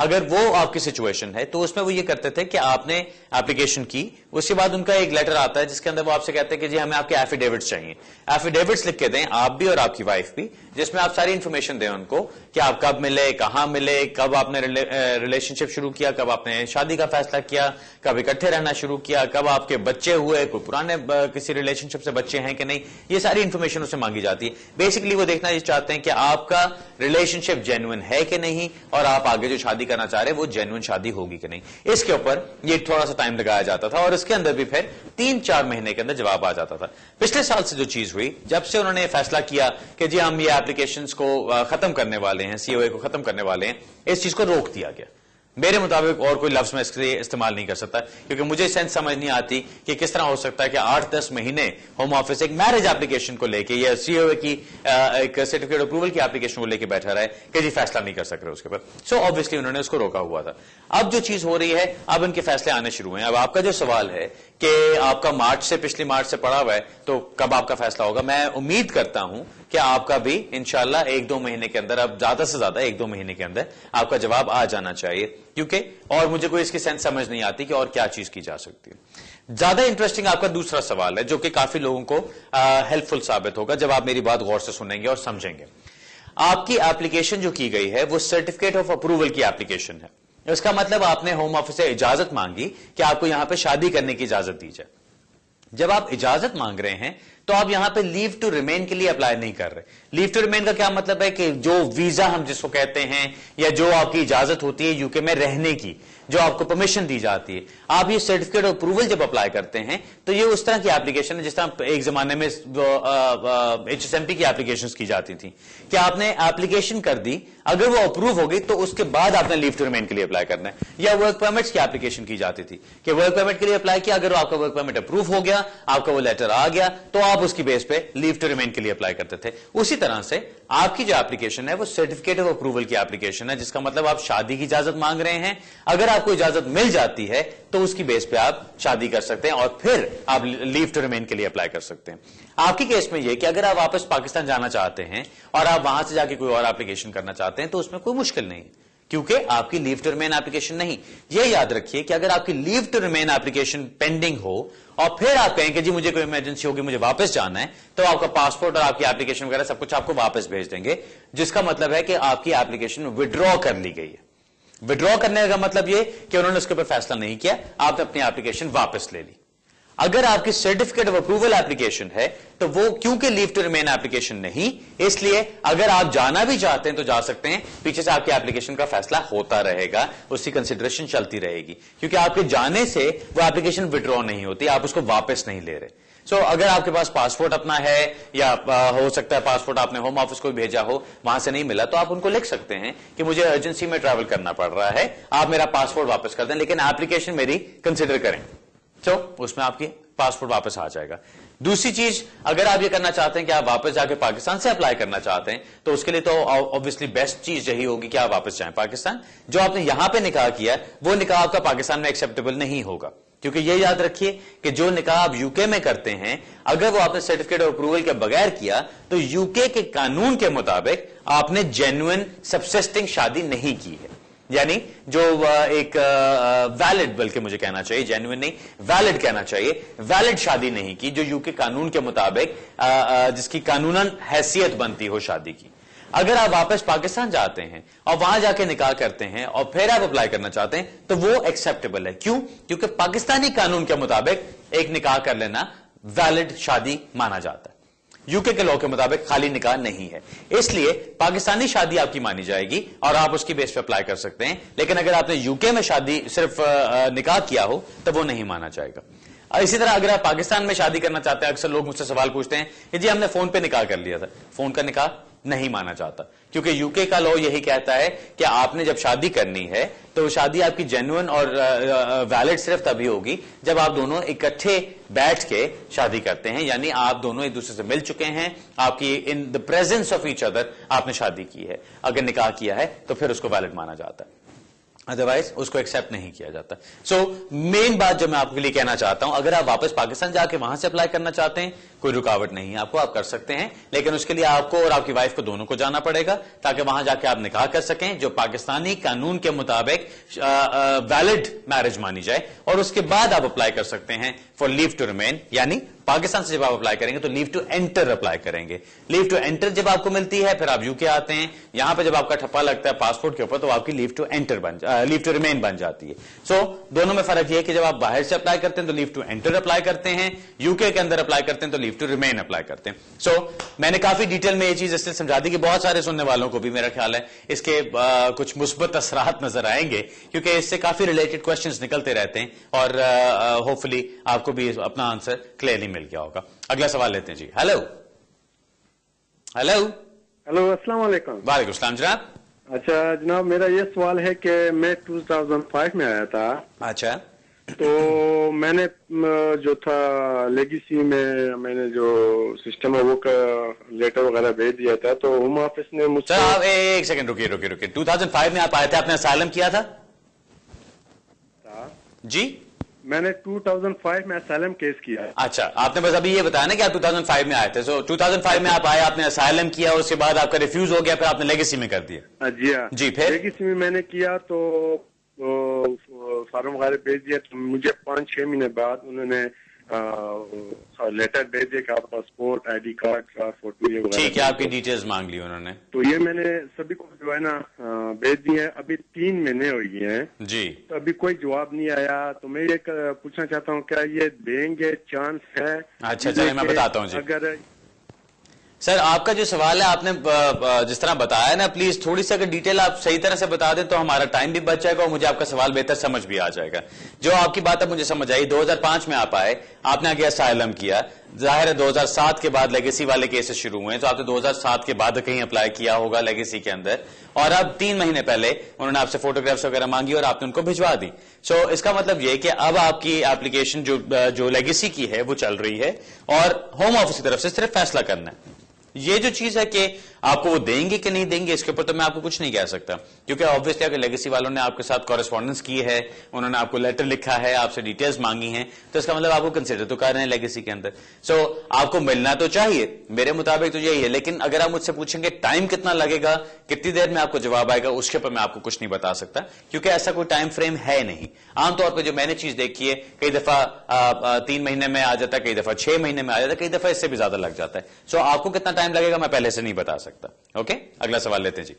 اگر وہ آپ کی سچویشن ہے تو اس میں وہ یہ کرتے تھے کہ آپ نے اپلیکیشن کی, اس کے بعد ان کا ایک لیٹر آتا ہے جس کے اندر وہ آپ سے کہتے ہیں کہ جی ہمیں آپ کے ایفیڈیوٹس چاہیے. ایفیڈیوٹس لکھ کے دیں آپ بھی اور آپ کی وائف بھی, جس میں آپ ساری انفارمیشن دیں ان کو کہ آپ کب ملے, کہاں ملے, کب آپ نے ریلیشن شپ شروع کیا, کب آپ نے شادی کا فیصلہ کیا, کب اکٹھے رہنا شروع کیا, کب آپ کے بچے ہوئے, کوئی پرانے کسی ریلیشن شپ سے بچے ہیں کہ نہیں, یہ ساری انفارمیشن اسے مانگی جاتی ہے. بیسکلی وہ دیکھنا یہ چاہتے ہیں کہ آپ کا ریلیشن شپ جینوئن ہے کہ نہیں, اور آپ آگے جو شادی کرنا چاہ رہے ہیں وہ جینوئن شادی ہوگی کہ نہیں. اس کے اوپر یہ تھوڑا سا ٹائم لگایا جاتا تھا, اور اس کے اندر بھی پھر 3-4 مہینے کے اندر جواب آ جاتا تھا. پچھلے سال سے جو چیز ہوئی, جب سے انہوں نے فیصلہ کیا کہ جی ہم یہ ایپلیکیشنز کو ختم کرنے والے ہیں, سی او اے کو ختم کرنے والے ہیں, اس چیز کو روک دیا گیا. میرے مطابق اور کوئی لفظ میں اس کے لیے استعمال نہیں کر سکتا, کیونکہ مجھے سینس سمجھ نہیں آتی کہ کس طرح ہو سکتا ہے کہ 8-10 مہینے ہوم آفس ایک میرج ایپلیکیشن کو لے کے یا سی او اے کی ایک سرٹیفکیٹ اپروول کی ایپلیکیشن کو لے کے بیٹھا رہا ہے کہ جی فیصلہ نہیں کر سک رہے اس کے اوپر. سو آبویسلی انہوں نے اس کو روکا ہوا تھا. اب جو چیز ہو رہی ہے, اب ان کے فیصلے آنے شروع ہیں. اب آپ کا جو سوال ہے کہ آپ کا مارچ سے پچھلی مارچ سے پڑا ہوا ہے تو کب آپ کا فیصلہ ہوگا, میں امید کرتا ہوں کہ آپ کا بھی انشاءاللہ 1-2 مہینے کے اندر, اب زیادہ سے زیادہ 1-2 مہینے کے اندر آپ کا جواب آ جانا چاہیے, کیونکہ اور مجھے کوئی اس کی سینس سمجھ نہیں آتی کہ اور کیا چیز کی جا سکتی ہے. زیادہ انٹرسٹنگ آپ کا دوسرا سوال ہے جو کہ کافی لوگوں کو ہیلپ فل ثابت ہوگا جب آپ میری بات غور سے سنیں گے اور سمجھیں گے. آپ کی ایپلیکیشن جو کی گئی ہے وہ سرٹیفکیٹ آف اپروول کی ایپلیکیشن ہے. اس کا مطلب آپ نے ہوم آفس سے اجازت مانگی کہ آپ کو یہاں پہ شادی کرنے کی اجازت دی جائے. جب آپ اجازت مانگ رہے ہیں تو آپ یہاں پہ لیو ٹو ریمین کے لیے اپلائی نہیں کر رہے. لیو ٹو ریمین کا کیا مطلب ہے کہ جو ویزا ہم جس کو کہتے ہیں یا جو آپ کی اجازت ہوتی ہے یو کے میں رہنے کی, جو آپ کو پرمیشن دی جاتی ہے, آپ یہ سرٹیفکیٹ آف اپروول جب اپلائی کرتے ہیں تو یہ اس طرح کی ایپلیکیشن ہے جس طرح ایک زمانے میں ایچ ایس ایم پی کی ایپلیکیشن کی جاتی تھی کہ آپ نے ایپلیکیشن کر دی, اگر وہ اپروو ہو گئی تو اس کے بعد آپ نے لیو ٹو ریمین کے لیے اپلائی کرنا ہے. یا ورک پرمٹس کی ایپلیکیشن کی جاتی تھی کہ ورک پرمٹ کے لیے اپلائی کیا, اگر آپ کا ورک پرمٹ اپروو ہو گیا, آپ کا وہ لیٹر آ گیا, تو آپ اس کی بیس پہ لیو ٹو ریمین کے لیے اپلائی کرتے تھے. اسی طرح سے آپ کی جو ایپلیکیشن ہے وہ سرٹیفکیٹ آف اپروول کی ایپلیکیشن ہے, جس کا مطلب آپ شادی کی اجازت مانگ رہے ہیں. اگر آپ کو اجازت مل جاتی ہے تو اس کی بیس پہ آپ شادی کر سکتے ہیں اور پھر آپ لیو ٹو ریمین کے لیے اپلائی کر سکتے ہیں. آپ کی کیس میں یہ کہ اگر آپ واپس پاکستان جانا چاہتے ہیں اور آپ وہاں سے جا کے کوئی اور ایپلیکیشن کرنا چاہتے ہیں تو اس میں کوئی مشکل نہیں, کیونکہ آپ کی لیو ٹو ریمین ایپلیکیشن نہیں. یہ یاد رکھیے کہ اگر آپ کی لیو ٹو ریمین ایپلیکیشن پینڈنگ ہو اور پھر آپ کہیں کہ جی مجھے کوئی ایمرجنسی ہوگی, مجھے واپس جانا ہے, تو آپ کا پاسپورٹ اور آپ کی ایپلیکیشن وغیرہ سب کچھ آپ کو واپس بھیج دیں گے, جس کا مطلب ہے کہ آپ کی ایپلیکیشن ودرا کر لی گئی ہے. ودرا کرنے کا مطلب یہ کہ انہوں نے اس کے اوپر فیصلہ نہیں کیا, آپ نے اپنی ایپلیکیشن واپس لے لی. اگر آپ کی سرٹیفکیٹ آف اپروول ایپلیکیشن ہے تو وہ کیونکہ لیو ٹو ریمین ایپلیکیشن نہیں, اس لیے اگر آپ جانا بھی چاہتے ہیں تو جا سکتے ہیں, پیچھے سے آپ کی ایپلیکیشن کا فیصلہ ہوتا رہے گا, اس کی کنسیڈریشن چلتی رہے گی, کیونکہ آپ کے جانے سے وہ ایپلیکیشن ودرا نہیں ہوتی, آپ اس کو واپس نہیں لے رہے. سو اگر آپ کے پاس پاسپورٹ اپنا ہے یا ہو سکتا ہے پاسپورٹ آپ نے ہوم آفس کو بھیجا ہو, وہاں سے نہیں ملا, تو آپ ان کو لکھ سکتے ہیں کہ مجھے ایمرجنسی میں ٹریول کرنا پڑ رہا ہے, آپ میرا پاسپورٹ واپس کر دیں لیکن ایپلیکیشن میری کنسیڈر کریں. سو اس میں آپ کی پاسپورٹ واپس آ جائے گا. دوسری چیز, اگر آپ یہ کرنا چاہتے ہیں کہ آپ واپس جا کے پاکستان سے اپلائی کرنا چاہتے ہیں تو اس کے لیے تو obviously بیسٹ چیز یہی ہوگی کہ آپ واپس جائیں پاکستان. جو آپ نے یہاں پہ نکاح کیا وہ نکاح آپ کا پاکستان میں ایکسیپٹیبل نہیں ہوگا, کیونکہ یہ یاد رکھیے کہ جو نکاح آپ یو کے میں کرتے ہیں اگر وہ آپ نے سرٹیفکیٹ آف اپروول کے بغیر کیا تو یو کے قانون کے مطابق آپ نے جینوئن سبسسٹنگ شادی نہیں کی ہے. یعنی جو ایک ویلڈ, بلکہ مجھے کہنا چاہیے جینوئن نہیں, ویلڈ کہنا چاہیے, ویلڈ شادی نہیں کی جو یو کے قانون کے مطابق جس کی قانوناً حیثیت بنتی ہو شادی کی. اگر آپ واپس پاکستان جاتے ہیں اور وہاں جا کے نکاح کرتے ہیں اور پھر آپ اپلائی کرنا چاہتے ہیں تو وہ ایکسیپٹیبل ہے. کیوں؟ کیونکہ پاکستانی قانون کے مطابق ایک نکاح کر لینا ویلڈ شادی مانا جاتا ہے, یو کے لاء کے مطابق خالی نکاح نہیں ہے. اس لیے پاکستانی شادی آپ کی مانی جائے گی اور آپ اس کی بیس پہ اپلائی کر سکتے ہیں, لیکن اگر آپ نے یو کے میں شادی صرف نکاح کیا ہو تو وہ نہیں مانا جائے گا. اسی طرح اگر آپ پاکستان میں شادی کرنا چاہتے ہیں, اکثر لوگ مجھ سے سوال پوچھتے ہیں کہ جی ہم نے فون پہ نکاح کر لیا تھا, فون کا نکاح نہیں مانا جاتا, کیونکہ یو کے کا لاء یہی کہتا ہے کہ آپ نے جب شادی کرنی ہے تو شادی آپ کی جینوئن اور ویلڈ صرف تبھی ہوگی جب آپ دونوں اکٹھے بیٹھ کے شادی کرتے ہیں, یعنی آپ دونوں ایک دوسرے سے مل چکے ہیں, آپ کی in the presence of each other آپ نے شادی کی ہے. اگر نکاح کیا ہے تو پھر اس کو ویلڈ مانا جاتا ہے, ادروائز اس کو ایکسپٹ نہیں کیا جاتا. سو مین بات جو میں آپ کے لیے کہنا چاہتا ہوں, اگر آپ واپس پاکستان جا کے وہاں سے اپلائی کرنا چاہتے ہیں کوئی رکاوٹ نہیں ہے آپ کو, آپ کر سکتے ہیں, لیکن اس کے لیے آپ کو اور آپ کی وائف کو دونوں کو جانا پڑے گا تاکہ وہاں جا کے آپ نکاح کر سکیں جو پاکستانی قانون کے مطابق ویلڈ میرج مانی جائے, اور اس کے بعد آپ اپلائی کر سکتے ہیں فار لیو ٹو ریمین, یعنی پاکستان سے جب آپ اپلائی کریں گے تو لیو ٹو انٹر اپلائی کریں گے. لیو ٹو انٹر جب آپ کو ملتی ہے پھر آپ یو کے آتے ہیں, یہاں پہ جب آپ کا ٹھپا لگتا ہے پاسپورٹ کے اوپر تو آپ کی لیو ٹو ریمین بن جاتی ہے. سو دونوں میں فرق یہ ہے کہ جب آپ باہر سے اپلائی کرتے ہیں تو لیو ٹو انٹر اپلائی کرتے ہیں, یو کے اندر اپلائی کرتے ہیں تو لیو ٹو ریمین اپلائی کرتے ہیں. سو میں نے کافی ڈیٹیل میں یہ چیز اس لیے سمجھا دی کہ بہت سارے سننے والوں کو بھی میرا خیال ہے اس کے کچھ مثبت اثرات نظر آئیں گے, کیونکہ اس سے کافی ریلیٹڈ کوشچنز نکلتے رہتے ہیں اور ہوپ فلی آپ کو بھی اپنا آنسر کلیئرلی مل گیا ہوگا. اگلا سوال لیتے ہیں جی. ہیلو ہیلو ہلو السلام علیکم. وعلیکم السلام جناب. اچھا جناب, میرا یہ سوال ہے کہ میں 2005 میں آیا تھا. اچھا, تو میں نے جو تھا لیگیسی میں نے جو سسٹم ہے وہ لیٹر وغیرہ بھیج دیا تھا, تو ہوم آفس نے مجھ سے. سر آپ ایک سیکنڈ رکیے 2005 میں آپ آئے تھے, آپ نے اسائلم کیا تھا جی؟ میں نے 2005 میں اسائلم کیس کیا. اچھا, آپ نے بس ابھی یہ بتایا نا کہ آپ 2005 میں آئے تھے. سو 2005 میں آپ آئے, آپ نے اسائلم کیا, اور اس کے بعد آپ کا ریفیوز ہو گیا, پھر آپ نے لیگیسی میں کر دیا. جی ہاں جی, پھر لیگیسی میں نے کیا تو فارم وغیرہ بھیج دیا, تو مجھے 5-6 مہینے بعد انہوں نے لیٹر بھیج دیا کہ آپ پاسپورٹ, آئی ڈی کارڈ کا فوٹو یہ وغیرہ. ٹھیک ہے, آپ کی ڈیٹیلز مانگ لی انہوں نے. تو یہ میں نے سبھی کو جو ہے نا بھیج دی ہیں. ابھی 3 مہینے ہو گئے ہیں جی, تو ابھی کوئی جواب نہیں آیا. تو میں یہ پوچھنا چاہتا ہوں کیا یہ دیں گے, چانس ہے؟ اچھا چلیں میں بتاتا ہوں جی. اگر سر آپ کا جو سوال ہے آپ نے جس طرح بتایا نا, پلیز تھوڑی سی اگر ڈیٹیل آپ صحیح طرح سے بتا دیں تو ہمارا ٹائم بھی بچ جائے گا اور مجھے آپ کا سوال بہتر سمجھ بھی آ جائے گا. جو آپ کی بات اب مجھے سمجھ آئی, 2005 میں آپ آئے, آپ نے آگے اسائلم کیا, ظاہر ہے 2007 کے بعد لیگیسی والے کیسز شروع ہوئے, تو آپ نے 2007 کے بعد کہیں اپلائی کیا ہوگا لیگیسی کے اندر, اور اب 3 مہینے پہلے انہوں نے آپ سے فوٹوگرافس وغیرہ مانگی اور آپ نے ان کو بھجوا دی. سو اس کا مطلب یہ کہ اب آپ کی ایپلیکیشن جو لیگیسی کی ہے وہ چل رہی ہے, اور ہوم آفس کی طرف سے صرف فیصلہ کرنا ہے. یہ جو چیز ہے کہ آپ کو وہ دیں گے کہ نہیں دیں گے, اس کے اوپر تو میں آپ کو کچھ نہیں کہہ سکتا, کیونکہ آبویسلی اگر لیگیسی والوں نے آپ کے ساتھ کورسپونڈنس کی ہے, انہوں نے آپ کو لیٹر لکھا ہے, آپ سے ڈیٹیلز مانگی ہیں, تو اس کا مطلب آپ کو کنسیڈر تو کر رہے ہیں لیگیسی کے اندر. سو آپ کو ملنا تو چاہیے, میرے مطابق تو یہی ہے. لیکن اگر آپ مجھ سے پوچھیں گے ٹائم کتنا لگے گا, کتنی دیر میں آپ کو جواب آئے گا, اس کے اوپر میں آپ کو کچھ نہیں بتا سکتا, کیونکہ ایسا کوئی ٹائم فریم ہے نہیں. عام طور پہ جو میں نے چیز دیکھی ہے, کئی دفعہ 3 مہینے میں آ جاتا ہے, کئی دفعہ 6 مہینے میں آ جاتا ہے, کئی دفعہ اس سے بھی زیادہ لگ جاتا ہے. سو آپ کو کتنا ٹائم لگے گا میں پہلے سے نہیں بتا سکتا. اوکے, اگلا سوال لیتے ہیں جی.